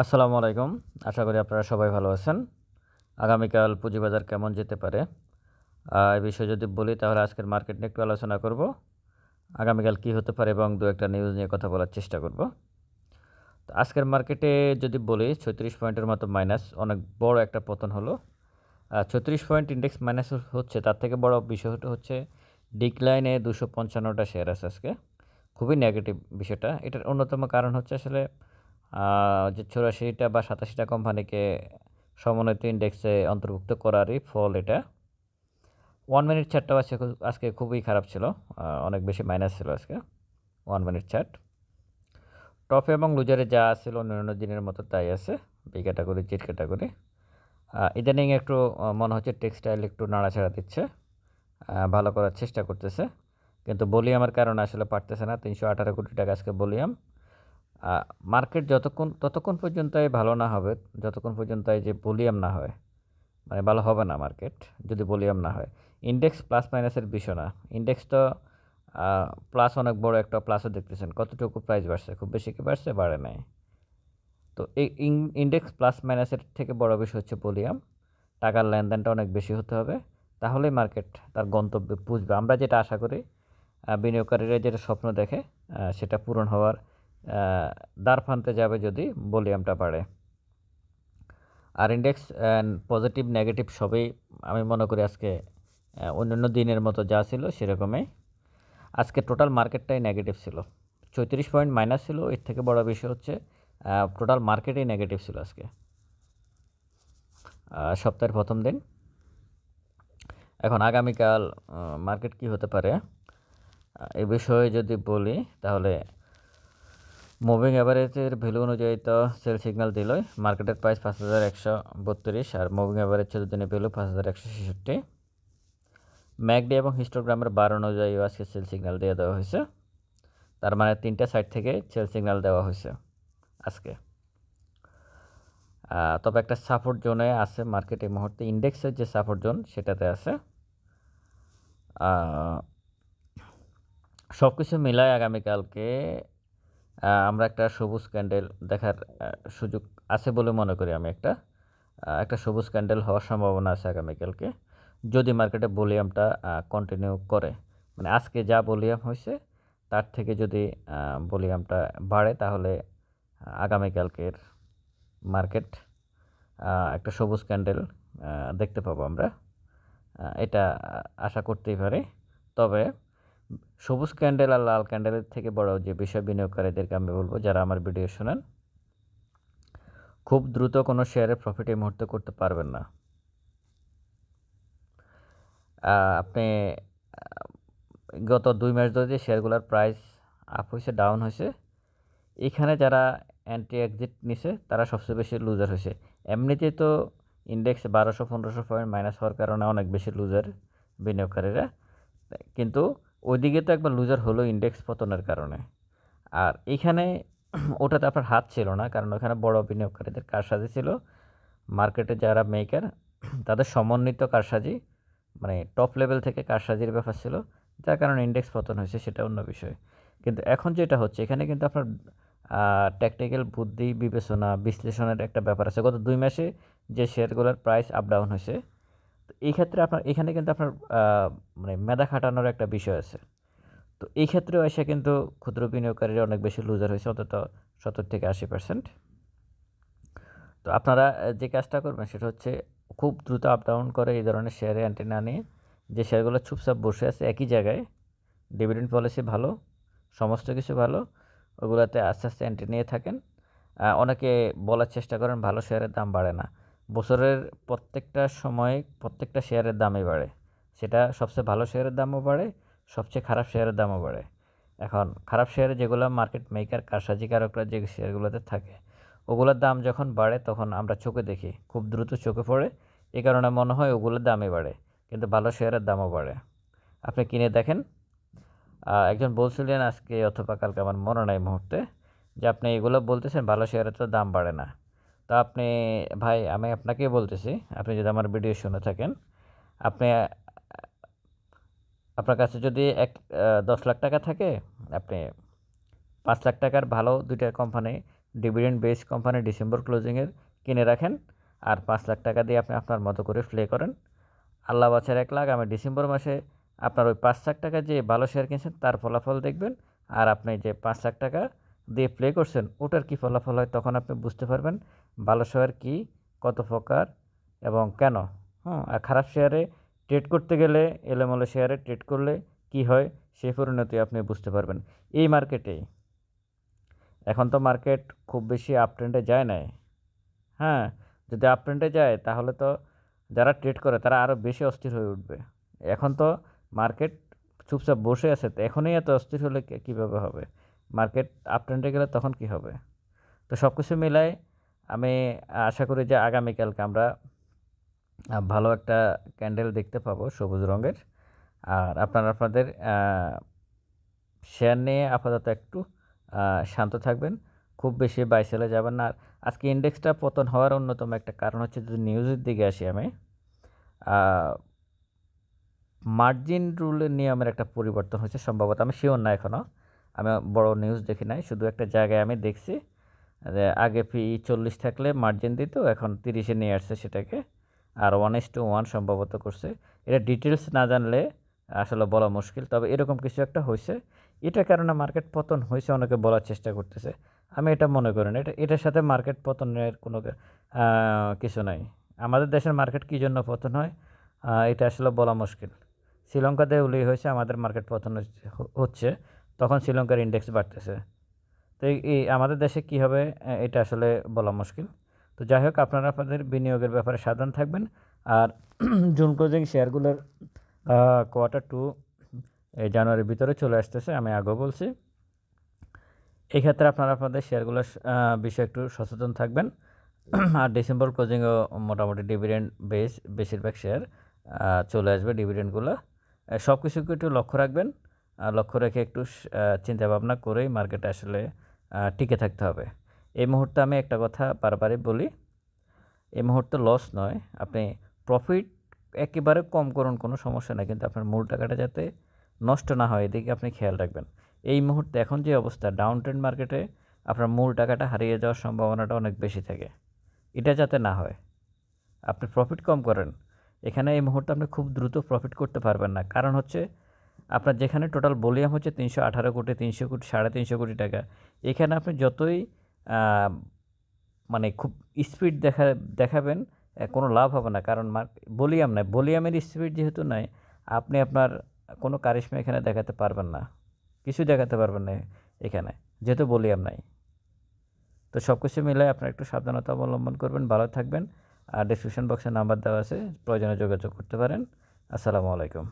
আসসালামু আলাইকুম। আশা করি আপনারা সবাই ভালো আছেন। আগামীকাল পুঁজিবাজার কেমন যেতে পারে? এই বিষয়ে যদি বলি তাহলে আজকের মার্কেট নিয়ে একটু আলোচনা করব। আগামীকাল কী হতে পারে এবং ২-১টা নিউজ নিয়ে কথা বলার চেষ্টা করব। তো আজকের মার্কেটে যদি বলি ৩৬ পয়েন্টের মতো মাইনাস, অনেক বড় একটা পতন হলো। ৩৬ পয়েন্ট ইনডেক্স মাইনাস হচ্ছে, তার থেকে বড় বিষয়টা হচ্ছে ডিক্লাইনে ২৫৫টা শেয়ার আছে আজকে। খুবই নেগেটিভ বিষয়টা। এটার অন্যতম কারণ হচ্ছে আসলে যে ৮৪টা বা ৮৭টা কোম্পানিকে সমন্বিত ইন্ডেক্সে অন্তর্ভুক্ত করারই ফল এটা। 1 মিনিট চার্টটাও আজকে খুবই খারাপ ছিল। অনেক বেশি মাইনাস ছিল আজকে 1 মিনিট চার্ট। টপ এবং লুজারে যা ছিল অন্যান্য দিনের মতো তাই আছে, বি ক্যাটাগরি, জেড ক্যাটাগরি। ইদানিং একটু মনে হচ্ছে টেক্সটাইল একটু নাড়াচাড়া দিচ্ছে, ভালো করার চেষ্টা করতেছে, কিন্তু ভলিউমের কারণে আসলে পারতেছে না। ৩১৮ কোটি টাকা আজকে ভলিউম। মার্কেট ততক্ষণ পর্যন্তই ভালো না হবে, যতক্ষণ পর্যন্ত এই যে ভলিউম না হয়, মানে ভালো হবে না মার্কেট যদি ভলিউম না হয়। ইন্ডেক্স প্লাস মাইনাসের বিষয় না। ইন্ডেক্স তো প্লাস, অনেক বড় একটা প্লাসও দেখতেছেন। কতটুকু প্রাইস বাড়ছে? খুব বেশি কি বাড়ছে? বাড়ে নাই। তো এই ইন্ডেক্স প্লাস মাইনাসের থেকে বড় বিষয় হচ্ছে ভলিউম। টাকার লেনদেনটা অনেক বেশি হতে হবে, তাহলেই মার্কেট তার গন্তব্যে পৌঁছবে। আমরা যেটা আশা করি, বিনিয়োগকারীরা যেটা স্বপ্ন দেখে, সেটা পূরণ হওয়ার দ্বারপ্রান্তে যাবে যদি ভলিউমটা বাড়ে। আর ইন্ডেক্স পজিটিভ নেগেটিভ সবই আমি মনে করি আজকে অন্যান্য দিনের মতো যা ছিল সেরকমই। আজকে টোটাল মার্কেটটাই নেগেটিভ ছিল। ৩৬ পয়েন্ট মাইনাস ছিল। এর থেকে বড় বিষয় হচ্ছে টোটাল মার্কেটেই নেগেটিভ ছিল আজকে, সপ্তাহের প্রথম দিন। এখন আগামীকাল মার্কেট কি হতে পারে এই বিষয়ে যদি বলি তাহলে মুভিং অ্যাভারেজের ভ্যালু অনুযায়ী তো সেল সিগন্যাল দিলই। মার্কেটের প্রাইস ৫,১৩২ আর মুভিং অ্যাভারেজ 14 দিনের ভ্যালু ৫,১৬৬। ম্যাকডি এবং হিস্টোগ্রামের বার অনুযায়ীও আজকে সেল সিগন্যাল দিয়ে দেওয়া হয়েছে। তার মানে 3টা সাইড থেকে সেল সিগন্যাল দেওয়া হয়েছে আজকে। তবে একটা সাপোর্ট জোনে আছে মার্কেট এই মুহূর্তে। ইন্ডেক্সের যে সাপোর্ট জোন সেটাতে আছে। সব কিছু মিলায় আগামীকালকে আমরা একটা সবুজ ক্যান্ডেল দেখার সুযোগ আছে বলে মনে করি আমি। একটা সবুজ ক্যান্ডেল হওয়ার সম্ভাবনা আছে আগামীকালকে, যদি মার্কেটে ভলিউমটা কন্টিনিউ করে। মানে আজকে যা ভলিউম হয়েছে তার থেকে যদি ভলিউমটা বাড়ে, তাহলে আগামীকালকের মার্কেট একটা সবুজ ক্যান্ডেল দেখতে পাবো আমরা। এটা আশা করতেই পারি। তবে সবুজ ক্যান্ডেল আর লাল ক্যান্ডেলের থেকে বড় যে বিষয়, বিনিয়োগকারীদেরকে আমি বলবো যারা আমার ভিডিও শোনেন, খুব দ্রুত কোনো শেয়ারের প্রফিট এই মুহূর্তে করতে পারবেন না। আপনি গত 2 মাস ধরে যে শেয়ারগুলোর প্রাইস আপ হয়েছে, ডাউন হয়েছে, এখানে যারা অ্যান্টি এক্সিট নিছে তারা সবচেয়ে বেশি লুজার হয়েছে। এমনিতেই তো ইন্ডেক্স ১২০০-১৫০০ পয়েন্ট মাইনাস হওয়ার কারণে অনেক বেশি লুজার বিনিয়োগকারীরা, কিন্তু ওইদিকে তো একবার লুজার হলো ইন্ডেক্স পতনের কারণে। আর এইখানে ওটাতে আপনার হাত ছিল না, কারণ ওখানে বড় বিনিয়োগকারীদের কারসাজি ছিল। মার্কেটে যারা মেকার তাদের সমন্বিত কারসাজি, মানে টপ লেভেল থেকে কারসাজির ব্যাপার ছিল, যার কারণে ইন্ডেক্স পতন হয়েছে, সেটা অন্য বিষয়। কিন্তু এখন যেটা হচ্ছে, এখানে কিন্তু আপনার টেকনিক্যাল বুদ্ধি, বিবেচনা, বিশ্লেষণের একটা ব্যাপার আছে। গত 2 মাসে যে শেয়ারগুলোর প্রাইস আপ ডাউন হয়েছে, তো এই ক্ষেত্রে আপনার এখানে কিন্তু আপনার মানে মেধা খাটানোর একটা বিষয় আছে। তো এই ক্ষেত্রেও এসে কিন্তু ক্ষুদ্র বিনিয়োগকারীরা অনেক বেশি লুজার হয়েছে, অন্তত ৭০-৮০%। তো আপনারা যে কাজটা করবেন সেটা হচ্ছে খুব দ্রুত আপ ডাউন করে এই ধরনের শেয়ারে এন্ট্রি না নিয়ে, যে শেয়ারগুলো চুপচাপ বসে আছে একই জায়গায়, ডিভিডেন্ড পলিসি ভালো, সমস্ত কিছু ভালো, ওগুলোতে আস্তে আস্তে এন্ট্রি নিয়ে থাকেন। অনেকে বলার চেষ্টা করেন ভালো শেয়ারের দাম বাড়ে না। বছরের প্রত্যেকটা সময় প্রত্যেকটা শেয়ারের দামই বাড়ে। সেটা সবচেয়ে ভালো শেয়ারের দামও বাড়ে, সবচেয়ে খারাপ শেয়ারের দামও বাড়ে। এখন খারাপ শেয়ারে যেগুলো মার্কেট মেকার, কারসাজিকারকরা যে শেয়ারগুলোতে থাকে, ওগুলোর দাম যখন বাড়ে তখন আমরা চোখে দেখি, খুব দ্রুত চোখে পড়ে। এই কারণে মনে হয় ওগুলোর দামই বাড়ে, কিন্তু ভালো শেয়ারের দামও বাড়ে। আপনি কিনে দেখেন। একজন বলছিলেন আজকে অথবা কালকে, আমার মনে নাই মুহূর্তে, যে আপনি এগুলো বলতেছেন ভালো শেয়ারের তো দাম বাড়ে না। তো আপনি, ভাই আমি আপনাকেই বলতেছি, আপনি যদি আমার ভিডিও শুনে থাকেন, আপনি আপনার কাছে যদি ১ ১০ লাখ টাকা থাকে, আপনি 5 লাখ টাকার ভালো 2টা company dividend base company December ক্লোজিংয়ের কিনে রাখেন, আর 5 লাখ টাকা দিয়ে আপনি আপনার মতো করে প্লে করেন। আল্লাহ বাছার 1 লাখ, আমি ডিসেম্বর মাসে আপনার ওই 5 লাখ টাকা যে ভালো শেয়ার কিনছেন তার ফলাফল দেখবেন, আর আপনি যে 5 লাখ টাকা দিয়ে প্লে করছেন ওটার কি ফলাফল হয় তখন আপনি বুঝতে পারবেন ভালো শেয়ার কি, কত প্রকার এবং কেন। আর খারাপ শেয়ারে ট্রেড করতে গেলে, এলোমেলো শেয়ারে ট্রেড করলে কি হয় সেই পরিণতি আপনি বুঝতে পারবেন। এই মার্কেটে এখন তো মার্কেট খুব বেশি আপ ট্রেন্ডে যায় না। হ্যাঁ, যদি আপ ট্রেন্ডে যায় তাহলে তো যারা ট্রেড করে তারা আরও বেশি অস্থির হয়ে উঠবে। এখন তো মার্কেট চুপচাপ বসে আছে, তো এখনই এত অস্থির হলে কীভাবে হবে? মার্কেট আপ ট্রেন্ডে গেলে তখন কি হবে? তো সব কিছু মিলাই আমি আশা করি যে আগামীকালকে আমরা ভালো একটা ক্যান্ডেল দেখতে পাবো সবুজ রঙের। আর আপনাদের শেয়ার নিয়ে আপাতত একটু শান্ত থাকবেন, খুব বেশি বাই সেলে যাবেন না। আর আজকে ইন্ডেক্সটা পতন হওয়ার অন্যতম একটা কারণ হচ্ছে, যদি নিউজের দিকে আসি আমি, মার্জিন রুলের নিয়মের একটা পরিবর্তন হয়েছে সম্ভবত, আমি শিওর না এখনও, আমি বড় নিউজ দেখি নাই, শুধু একটা জায়গায় আমি দেখছি যে আগে PE 40 থাকলে মার্জিন দিত, এখন 30-এ নিয়ে আসছে সেটাকে, আর 1:1 সম্ভবত করছে। এটা ডিটেলস না জানলে আসলে বলা মুশকিল, তবে এরকম কিছু একটা হয়েছে। এটার কারণে মার্কেট পতন হয়েছে অনেকে বলার চেষ্টা করতেছে, আমি এটা মনে করি না। এটার সাথে মার্কেট পতনের কোনো কিছু নাই। আমাদের দেশের মার্কেট কী জন্য পতন হয় এটা আসলে বলা মুশকিল। শ্রীলঙ্কাতে উল্লেখ হয়েছে আমাদের মার্কেট পতন হচ্ছে, তখন শ্রীলঙ্কার ইন্ডেক্স বাড়তেছে। তো এই আমাদের দেশে কী হবে এটা আসলে বলা মুশকিল। তো যাই হোক, আপনারা আপনাদের বিনিয়োগের ব্যাপারে সাবধান থাকবেন। আর জুন ক্লোজিং শেয়ারগুলোর Q2 এই জানুয়ারির ভিতরে চলে আসতেছে, আমি আগেও বলছি। এই ক্ষেত্রে আপনারা আপনাদের শেয়ারগুলোর বিষয়ে একটু সচেতন থাকবেন। আর ডিসেম্বর ক্লোজিংও মোটামুটি ডিভিডেন্ড বেশিরভাগ শেয়ার চলে আসবে ডিভিডেন্ডগুলো। সব কিছুকে একটু লক্ষ্য রাখবেন, লক্ষ্য রেখে একটু চিন্তাভাবনা করেই মার্কেটে আসলে টিকে থাকতে হবে। এই মুহূর্তে আমি একটা কথা বারবারই বলি, এই মুহূর্তে লস নয়, আপনি প্রফিট একেবারে কম করুন, কোনো সমস্যা নেই, কিন্তু আপনার মূল টাকাটা যাতে নষ্ট না হয় এদিকে আপনি খেয়াল রাখবেন। এই মুহূর্তে এখন যে অবস্থা ডাউন ট্রেন্ড মার্কেটে, আপনার মূল টাকাটা হারিয়ে যাওয়ার সম্ভাবনাটা অনেক বেশি থাকে, এটা যাতে না হয়। আপনি প্রফিট কম করেন, এখানে এই মুহূর্তে আপনি খুব দ্রুত প্রফিট করতে পারবেন না, কারণ হচ্ছে আপনার যেখানে টোটাল ভলিউম হচ্ছে 318 কোটি, 300 কোটি, 350 কোটি টাকা, এখানে আপনি যতই মানে খুব স্পিড দেখাবেন কোনো লাভ হবে না, কারণ ভলিউম নাই, ভলিউমের স্পিড যেহেতু নাই, আপনি আপনার কোনো কারিশমা এখানে দেখাতে পারবেন না, কিছু দেখাতে পারবেন না এখানে, যেহেতু ভলিউম নাই। তো সব কিছু মিলে আপনারা একটু সাবধানতা অবলম্বন করবেন, ভালো থাকবেন। আর ডিসক্রিপশন বক্সে নাম্বার দেওয়া আছে, প্রয়োজনে যোগাযোগ করতে পারেন। আসসালামু আলাইকুম।